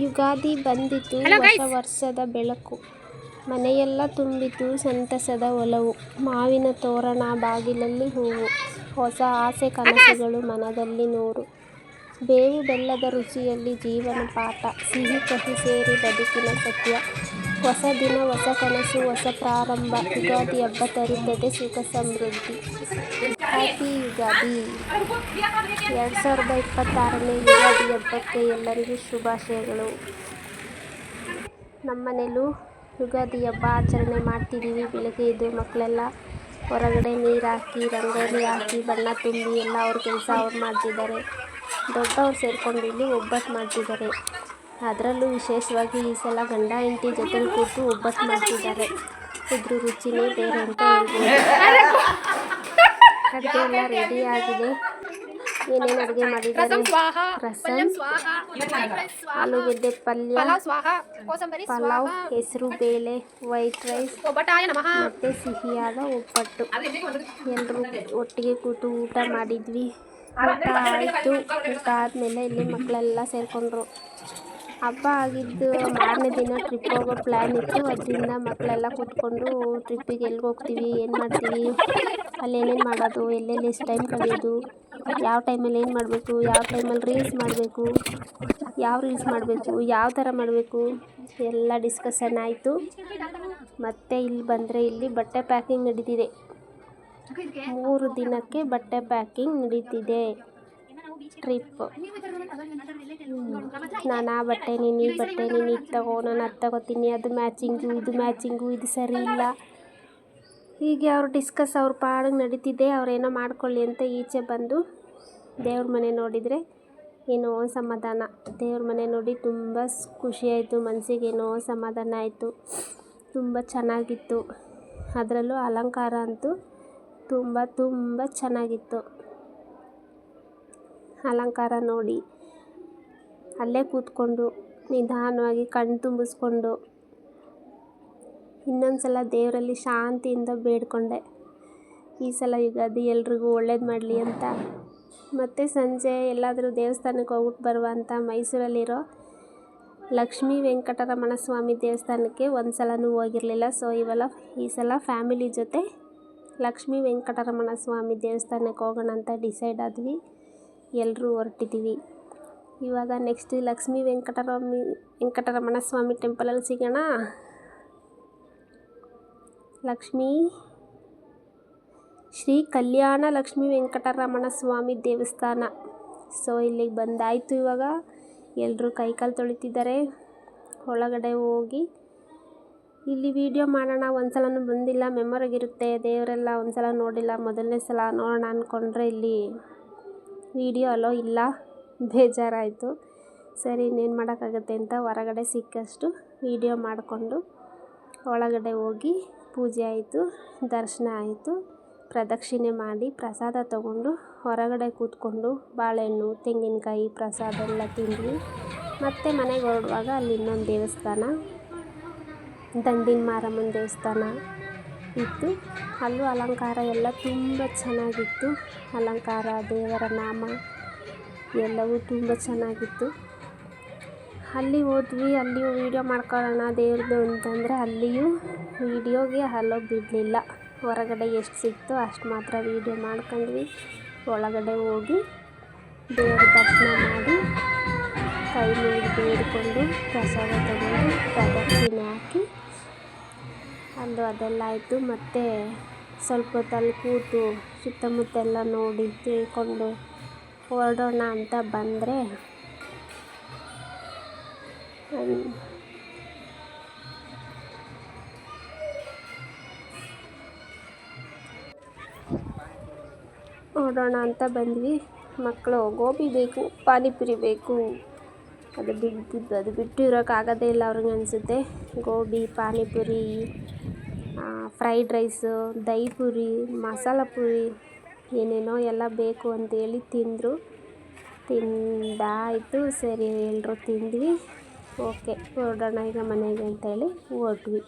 ಯುಗಾದಿ ಬಂದಿತು, ಹೊಸ ವರ್ಷದ ಬೆಳಕು. ಮನೆಯೆಲ್ಲ ತುಂಬಿತು ಸಂತಸದ ಒಲವು. ಮಾವಿನ ತೋರಣ, ಬಾಗಿಲಲ್ಲಿ ಹೂವು. ಹೊಸ ಆಸೆ ಕನಸುಗಳು ಮನದಲ್ಲಿ ನೂರು. ಬೇವು ಬೆಲ್ಲದ ರುಚಿಯಲ್ಲಿ ಜೀವನ ಪಾಠ. ಸಿಹಿ ಕಹಿ ಸೇರಿ ಬದುಕಿನ ಸತ್ಯ. ಹೊಸ ದಿನ, ಹೊಸ ಕನಸು, ಹೊಸ ಪ್ರಾರಂಭ. ಯುಗಾದಿ ಹಬ್ಬ ತರುತ್ತದೆ ಸುಖ ಸಮೃದ್ಧಿ. ಹ್ಯಾಪಿ ಯುಗಾದಿ. 2026ನೇ ಯುಗಾದಿ ಹಬ್ಬಕ್ಕೆ ಎಲ್ಲರಿಗೂ ಶುಭಾಶಯಗಳು. ನಮ್ಮನೇಲೂ ಯುಗಾದಿ ಹಬ್ಬ ಆಚರಣೆ ಮಾಡ್ತಿದ್ದೀವಿ. ಬೆಳಗ್ಗೆ ಎದ್ದು ಮಕ್ಕಳೆಲ್ಲ ಹೊರಗಡೆ ನೀರು ಹಾಕಿ, ರಂಗೋಲಿ ಹಾಕಿ, ಬಣ್ಣ ತುಂಬಿ ಎಲ್ಲ ಅವ್ರ ಕೆಲಸ ಅವ್ರು ಮಾಡ್ತಿದ್ದಾರೆ. ದೊಡ್ಡವ್ರು ಸೇರಿಕೊಂಡು ಇಲ್ಲಿ ಒಬ್ಬಟ್ಟು ಮಾಡ್ತಿದ್ದಾರೆ. ಅದರಲ್ಲೂ ವಿಶೇಷವಾಗಿ ಈ ಸಲ ಗಂಡ ಹೆಂಡತಿ ಜೊತೆಲಿ ಕೂತು ಒಬ್ಬಟ್ಟು ಮಾಡ್ತಿದ್ದಾರೆ. ಇದ್ರ ರುಚಿನೇ ಬೇರೆ ಅಂತ ಹೇಳ್ಬೋದು. ಅಡುಗೆ ಎಲ್ಲ ರೆಡಿ ಆಗಿದೆ. ಏನೇನು ಅಡುಗೆ ಮಾಡಿದ್ದಾರೆ? ರಸಂ, ಆಲೂಗೆಡ್ಡೆ ಪಲ್ಯ, ಪಲಾವ್, ಹೆಸರು ಬೇಳೆ, ವೈಟ್ ರೈಸ್ ಮತ್ತು ಸಿಹಿಯಾದ ಒಬ್ಬಟ್ಟು. ಎಲ್ಲರೂ ಒಟ್ಟಿಗೆ ಕೂತು ಊಟ ಮಾಡಿದ್ವಿ. ಊಟ ಆಯಿತು. ಊಟ ಆದಮೇಲೆ ಇಲ್ಲಿ ಮಕ್ಕಳೆಲ್ಲ ಸೇರಿಕೊಂಡ್ರು. ಹಬ್ಬ ಆಗಿದ್ದು ಮಾರನೇ ದಿನ ಟ್ರಿಪ್ ಹೋಗೋ ಪ್ಲ್ಯಾನ್ ಇತ್ತು. ಅದರಿಂದ ಮಕ್ಕಳೆಲ್ಲ ಕೂತ್ಕೊಂಡು ಟ್ರಿಪ್ಪಿಗೆ ಎಲ್ಲಿಗೆ ಹೋಗ್ತೀವಿ, ಏನು ಮಾಡ್ತೀವಿ, ಅಲ್ಲಿ ಏನೇನು ಮಾಡೋದು, ಎಲ್ಲೆಲ್ಲಿ ಎಷ್ಟು ಟೈಮ್ ಕಳೆಯೋದು, ಯಾವ ಟೈಮಲ್ಲಿ ಏನು ಮಾಡಬೇಕು, ಯಾವ ಟೈಮಲ್ಲಿ ರೀಲ್ಸ್ ಮಾಡಬೇಕು, ಯಾವ ಥರ ಮಾಡಬೇಕು ಎಲ್ಲ ಡಿಸ್ಕಷನ್ ಆಯಿತು. ಮತ್ತು ಇಲ್ಲಿ ಬಂದರೆ ಇಲ್ಲಿ ಬಟ್ಟೆ ಪ್ಯಾಕಿಂಗ್ ನಡೀತಿದೆ. 3 ದಿನಕ್ಕೆ ಬಟ್ಟೆ ಪ್ಯಾಕಿಂಗ್ ನಡೀತಿದೆ. ಟ್ರಿಪ್. ನಾನು ಆ ಬಟ್ಟೆ, ನೀನು ಈ ಬಟ್ಟೆ, ನೀನು ಇದು ತಗೋ, ನಾನು ಅದು ತಗೋತೀನಿ, ಅದು ಮ್ಯಾಚಿಂಗು, ಇದು ಸರಿ ಇಲ್ಲ, ಹೀಗೆ ಅವ್ರ ಪಾಡಿಗೆ ನಡೀತಿದೆ. ಅವ್ರೇನೋ ಮಾಡ್ಕೊಳ್ಳಿ ಅಂತ ಈಚೆ ಬಂದು ದೇವ್ರ ಮನೆ ನೋಡಿದರೆ ಏನೋ ಸಮಾಧಾನ. ದೇವ್ರ ಮನೆ ನೋಡಿ ತುಂಬ ಖುಷಿಯಾಯಿತು. ಮನಸ್ಸಿಗೇನೋ ಸಮಾಧಾನ ಆಯಿತು. ತುಂಬ ಚೆನ್ನಾಗಿತ್ತು. ಅದರಲ್ಲೂ ಅಲಂಕಾರ ಅಂತೂ ತುಂಬ ಚೆನ್ನಾಗಿತ್ತು. ಅಲಂಕಾರ ನೋಡಿ ಅಲ್ಲೇ ಕೂತ್ಕೊಂಡು ನಿಧಾನವಾಗಿ ಕಣ್ಣು ತುಂಬಿಸ್ಕೊಂಡು ಇನ್ನೊಂದು ಸಲ ದೇವರಲ್ಲಿ ಶಾಂತಿಯಿಂದ ಬೇಡಿಕೊಂಡೆ, ಈ ಸಲ ಯುಗಾದಿ ಎಲ್ರಿಗೂ ಒಳ್ಳೇದು ಮಾಡಲಿ ಅಂತ. ಮತ್ತು ಸಂಜೆ ಎಲ್ಲಾದರೂ ದೇವಸ್ಥಾನಕ್ಕೆ ಹೋಗ್ಬಿಟ್ಟು ಬರುವ ಅಂತ ಮೈಸೂರಲ್ಲಿರೋ ಲಕ್ಷ್ಮೀ ವೆಂಕಟರಮಣ ಸ್ವಾಮಿ ದೇವಸ್ಥಾನಕ್ಕೆ ಒಂದು ಸಲನೂ ಹೋಗಿರಲಿಲ್ಲ. ಸೊ ಈ ಸಲ ಫ್ಯಾಮಿಲಿ ಜೊತೆ ಲಕ್ಷ್ಮೀ ವೆಂಕಟರಮಣ ಸ್ವಾಮಿ ದೇವಸ್ಥಾನಕ್ಕೆ ಹೋಗೋಣ ಅಂತ ಡಿಸೈಡ್ ಆದ್ವಿ. ಎಲ್ಲರೂ ಹೊರಟಿದ್ದೀವಿ. ಇವಾಗ ನೆಕ್ಸ್ಟ್ ಲಕ್ಷ್ಮೀ ವೆಂಕಟರಮಣ ಸ್ವಾಮಿ ಟೆಂಪಲಲ್ಲಿ ಸಿಗೋಣ. ಶ್ರೀ ಕಲ್ಯಾಣ ಲಕ್ಷ್ಮೀ ವೆಂಕಟರಮಣ ಸ್ವಾಮಿ ದೇವಸ್ಥಾನ. ಸೊ ಇಲ್ಲಿಗೆ ಬಂದಾಯಿತು. ಇವಾಗ ಎಲ್ಲರೂ ಕೈಕಾಲು ತೊಳಿತಿದ್ದಾರೆ. ಒಳಗಡೆ ಹೋಗಿ ಇಲ್ಲಿ ವೀಡಿಯೋ ಮಾಡೋಣ, ಒಂದು ಸಲನೂ ಬಂದಿಲ್ಲ, ಮೆಮೊರಿಗಿರುತ್ತೆ. ದೇವರೆಲ್ಲ ಒಂದು ಸಲ ನೋಡಿಲ್ಲ, ಮೊದಲನೇ ಸಲ ನೋಡೋಣ ಅಂದ್ಕೊಂಡ್ರೆ ಇಲ್ಲಿ ವೀಡಿಯೋ ಅಲೋ ಇಲ್ಲ. ಬೇಜಾರಾಯಿತು. ಸರಿ, ಇನ್ನೇನು ಮಾಡೋಕ್ಕಾಗತ್ತೆ ಅಂತ ಹೊರಗಡೆ ಸಿಕ್ಕಷ್ಟು ವೀಡಿಯೋ ಮಾಡಿಕೊಂಡು ಒಳಗಡೆ ಹೋಗಿ ಪೂಜೆ ಆಯಿತು, ದರ್ಶನ ಆಯಿತು, ಪ್ರದಕ್ಷಿಣೆ ಮಾಡಿ ಪ್ರಸಾದ ತಗೊಂಡು ಹೊರಗಡೆ ಕೂತ್ಕೊಂಡು ಬಾಳೆಹಣ್ಣು, ತೆಂಗಿನಕಾಯಿ ಪ್ರಸಾದ ಎಲ್ಲ ತಿಂದ್ವಿ. ಮತ್ತು ಮನೆಗೆ ಹೊರಡುವಾಗ ಅಲ್ಲಿ ಇನ್ನೊಂದು ದೇವಸ್ಥಾನ, ದಂಡಿನ ಮಾರಮ್ಮನ ದೇವಸ್ಥಾನ ಇತ್ತು. ಅಲ್ಲೂ ಅಲಂಕಾರ ಎಲ್ಲ ತುಂಬ ಚೆನ್ನಾಗಿತ್ತು. ಅಲಂಕಾರ, ದೇವರ ನಾಮ ಎಲ್ಲವೂ ತುಂಬ ಚೆನ್ನಾಗಿತ್ತು. ಅಲ್ಲಿ ಹೋದ್ವಿ. ಅಲ್ಲಿಯೂ ವೀಡಿಯೋ ಮಾಡ್ಕೊಳ್ಳೋಣ ದೇವ್ರದ್ದು ಅಂತಂದರೆ ಅಲ್ಲಿಯೂ ವೀಡಿಯೋಗೆ ಅಲೋ ಬಿಡಲಿಲ್ಲ. ಹೊರಗಡೆ ಎಷ್ಟು ಸಿಕ್ತೋ ಅಷ್ಟು ಮಾತ್ರ ವೀಡಿಯೋ ಮಾಡ್ಕೊಂಡ್ವಿ. ಒಳಗಡೆ ಹೋಗಿ ದೇವರ ದರ್ಶನ ಮಾಡಿ ಕೈ ಮುಗಿದು ಬೇಡಿಕೊಂಡು ಪ್ರಸಾದ ತಗೊಂಡು ಪ್ರದಕ್ಷಿಣೆ ಹಾಕಿ ಅದೆಲ್ಲ ಆಯಿತು. ಮತ್ತು ಸ್ವಲ್ಪ ಹೊತ್ತಲ್ಲಿ ಕೂತು ಸುತ್ತಮುತ್ತೆಲ್ಲ ನೋಡಿ ತಿಳ್ಕೊಂಡು ಹೊರಡೋಣ ಅಂತ ಬಂದರೆ ಬಂದ್ವಿ. ಮಕ್ಕಳು ಗೋಬಿ ಬೇಕು, ಪಾನಿಪುರಿ ಬೇಕು, ಅದು ಬಿಟ್ಟು ಇರೋಕ್ಕಾಗೋದೇ ಇಲ್ಲ ಅವ್ರಿಗೆ ಅನಿಸುತ್ತೆ. ಗೋಬಿ, ಪಾನಿಪುರಿ, ಫ್ರೈಡ್ ರೈಸು, ದಹಿ ಪುರಿ, ಮಸಾಲ ಪುರಿ ಏನೇನೋ ಎಲ್ಲ ಬೇಕು ಅಂತೇಳಿ ತಿಂದರು. ತಿಂದಾಯಿತು. ಸರಿ, ಎಲ್ಲರೂ ತಿಂದ್ವಿ. ಓಕೆ ಹೊರಡೋಣ ಈಗ ಮನೆಗೆ ಅಂತೇಳಿ ಹೊರಟ್ವಿ.